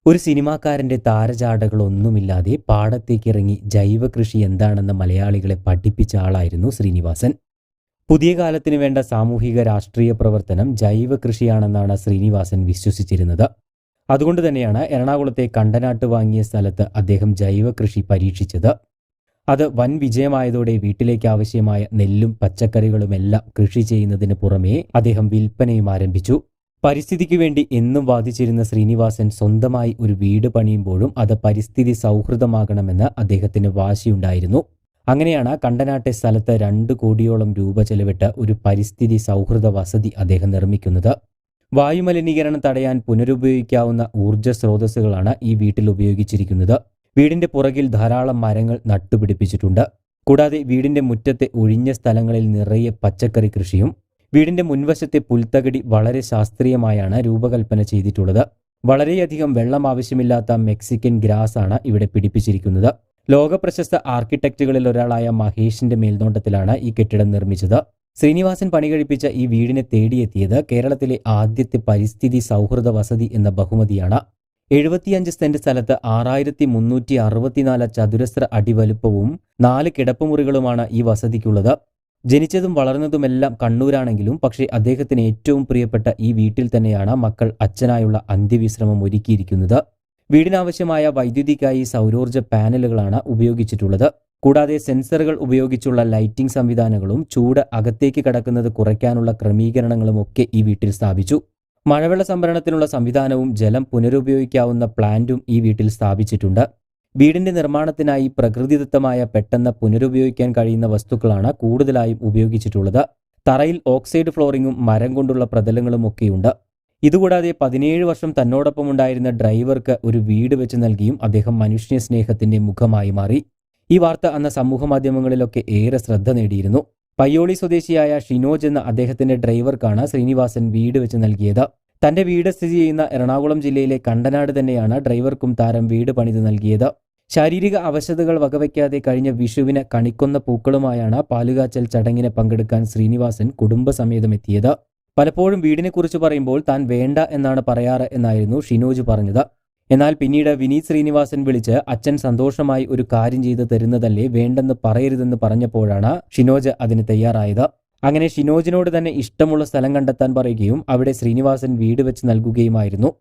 ഒരു സിനിമാക്കാരന്റെ താരചാടകളൊന്നുമില്ലാതെ പാടത്തേക്കിറങ്ങി ജൈവ കൃഷി എന്താണെന്ന് മലയാളികളെ പഠിപ്പിച്ച ആളായിരുന്നു ശ്രീനിവാസൻ. പുതിയ കാലത്തിന് വേണ്ട സാമൂഹിക രാഷ്ട്രീയ പ്രവർത്തനം ജൈവ കൃഷിയാണെന്നാണ് ശ്രീനിവാസൻ വിശ്വസിച്ചിരുന്നത്. അതുകൊണ്ട് തന്നെയാണ് എറണാകുളത്തെ കണ്ടനാട്ട് വാങ്ങിയ സ്ഥലത്ത് അദ്ദേഹം ജൈവ കൃഷി പരീക്ഷിച്ചത്. അത് വൻ വിജയമായതോടെ വീട്ടിലേക്ക് ആവശ്യമായ നെല്ലും പച്ചക്കറികളുമെല്ലാം കൃഷി ചെയ്യുന്നതിന് പുറമേ അദ്ദേഹം വിൽപ്പനയും ആരംഭിച്ചു. പരിസ്ഥിതിക്ക് വേണ്ടി എന്നും വാദിച്ചിരുന്ന ശ്രീനിവാസൻ സ്വന്തമായി ഒരു വീട് പണിയുമ്പോഴും അത് പരിസ്ഥിതി സൗഹൃദമാകണമെന്ന് അദ്ദേഹത്തിന് വാശിയുണ്ടായിരുന്നു. അങ്ങനെയാണ് കണ്ടനാട്ടെ സ്ഥലത്ത് 2 കോടിയോളം രൂപ ചെലവിട്ട് ഒരു പരിസ്ഥിതി സൗഹൃദ വസതി അദ്ദേഹം നിർമ്മിക്കുന്നത്. വായുമലിനീകരണം തടയാൻ പുനരുപയോഗിക്കാവുന്ന ഊർജ്ജ സ്രോതസ്സുകളാണ് ഈ വീട്ടിൽ ഉപയോഗിച്ചിരിക്കുന്നത്. വീടിന്റെ പുറകിൽ ധാരാളം മരങ്ങൾ നട്ടുപിടിപ്പിച്ചിട്ടുണ്ട്. കൂടാതെ വീടിന്റെ മുറ്റത്തെ ഒഴിഞ്ഞ സ്ഥലങ്ങളിൽ നിറയെ പച്ചക്കറി കൃഷിയും. വീടിന്റെ മുൻവശത്തെ പുൽത്തകടി വളരെ ശാസ്ത്രീയമായാണ് രൂപകൽപ്പന ചെയ്തിട്ടുള്ളത്. വളരെയധികം വെള്ളം ആവശ്യമില്ലാത്ത മെക്സിക്കൻ ഗ്രാസ് ആണ് ഇവിടെ പിടിപ്പിച്ചിരിക്കുന്നത്. ലോകപ്രശസ്ത ആർക്കിടെക്റ്റുകളിൽ ഒരാളായ മഹേഷിന്റെ മേൽനോട്ടത്തിലാണ് ഈ കെട്ടിടം നിർമ്മിച്ചത്. ശ്രീനിവാസൻ പണി കഴിപ്പിച്ച ഈ വീടിനെ തേടിയെത്തിയത് കേരളത്തിലെ ആദ്യത്തെ പരിസ്ഥിതി സൗഹൃദ വസതി എന്ന ബഹുമതിയാണ്. 75 സെന്റ് സ്ഥലത്ത് 6364 ചതുരശ്ര അടി വലുപ്പവും 4 കിടപ്പുമുറികളുമാണ് ഈ വസതിക്കുള്ളത്. ജനിച്ചതും വളർന്നതുമെല്ലാം കണ്ണൂരാണെങ്കിലും പക്ഷേ അദ്ദേഹത്തിന് ഏറ്റവും പ്രിയപ്പെട്ട ഈ വീട്ടിൽ തന്നെയാണ് മക്കൾ അച്ഛനായുള്ള അന്ത്യവിശ്രമം ഒരുക്കിയിരിക്കുന്നത്. വീടിനാവശ്യമായ വൈദ്യുതിക്കായി സൗരോർജ്ജ പാനലുകളാണ് ഉപയോഗിച്ചിട്ടുള്ളത്. കൂടാതെ സെൻസറുകൾ ഉപയോഗിച്ചുള്ള ലൈറ്റിംഗ് സംവിധാനങ്ങളും ചൂട് അകത്തേക്ക് കടക്കുന്നത് കുറയ്ക്കാനുള്ള ക്രമീകരണങ്ങളും ഒക്കെ ഈ വീട്ടിൽ സ്ഥാപിച്ചു. മഴവെള്ള സംഭരണത്തിനുള്ള സംവിധാനവും ജലം പുനരുപയോഗിക്കാവുന്ന പ്ലാന്റും ഈ വീട്ടിൽ സ്ഥാപിച്ചിട്ടുണ്ട്. വീടിന്റെ നിർമ്മാണത്തിനായി പ്രകൃതിദത്തമായ പെട്ടെന്ന് പുനരുപയോഗിക്കാൻ കഴിയുന്ന വസ്തുക്കളാണ് കൂടുതലായും ഉപയോഗിച്ചിട്ടുള്ളത്. തറയിൽ ഓക്സൈഡ് ഫ്ലോറിങ്ങും മരം കൊണ്ടുള്ള പ്രതലങ്ങളും ഒക്കെയുണ്ട്. ഇതുകൂടാതെ 17 വർഷം തന്നോടൊപ്പം ഉണ്ടായിരുന്ന ഡ്രൈവർക്ക് ഒരു വീട് വെച്ച് നൽകിയും അദ്ദേഹം മനുഷ്യ സ്നേഹത്തിന്റെ മുഖമായി മാറി. ഈ വാർത്ത അന്ന് സമൂഹ മാധ്യമങ്ങളിലൊക്കെ ഏറെ ശ്രദ്ധ നേടിയിരുന്നു. പയ്യോളി സ്വദേശിയായ ഷിനോജ് എന്ന അദ്ദേഹത്തിന്റെ ഡ്രൈവർക്കാണ് ശ്രീനിവാസൻ വീട് വെച്ച് നൽകിയത്. തന്റെ വീട് സ്ഥിതി ചെയ്യുന്ന എറണാകുളം ജില്ലയിലെ കണ്ടനാട് തന്നെയാണ് ഡ്രൈവർക്കും താരം വീട് പണിത് നൽകിയത്. ശാരീരിക അവശതകൾ വകവയ്ക്കാതെ കഴിഞ്ഞ വിഷുവിന് കണിക്കൊന്ന പൂക്കളുമായാണ് പാലുകാച്ചൽ ചടങ്ങിന് പങ്കെടുക്കാൻ ശ്രീനിവാസൻ കുടുംബസമേതം എത്തിയത്. പലപ്പോഴും വീടിനെക്കുറിച്ച് പറയുമ്പോൾ താൻ വേണ്ട എന്നാണ് പറയാറ് എന്നായിരുന്നു ഷിനോജ് പറഞ്ഞത്. എന്നാൽ പിന്നീട് വിനീത് ശ്രീനിവാസൻ വിളിച്ച് അച്ഛൻ സന്തോഷമായി ഒരു കാര്യം ചെയ്ത് തരുന്നതല്ലേ, വേണ്ടെന്ന് പറയരുതെന്ന് പറഞ്ഞപ്പോഴാണ് ഷിനോജ് അതിന് തയ്യാറായത്. അങ്ങനെ ഷിനോജിനോട് തന്നെ ഇഷ്ടമുള്ള സ്ഥലം കണ്ടെത്താൻ പറയുകയും അവിടെ ശ്രീനിവാസൻ വീട് വെച്ച് നൽകുകയുമായിരുന്നു.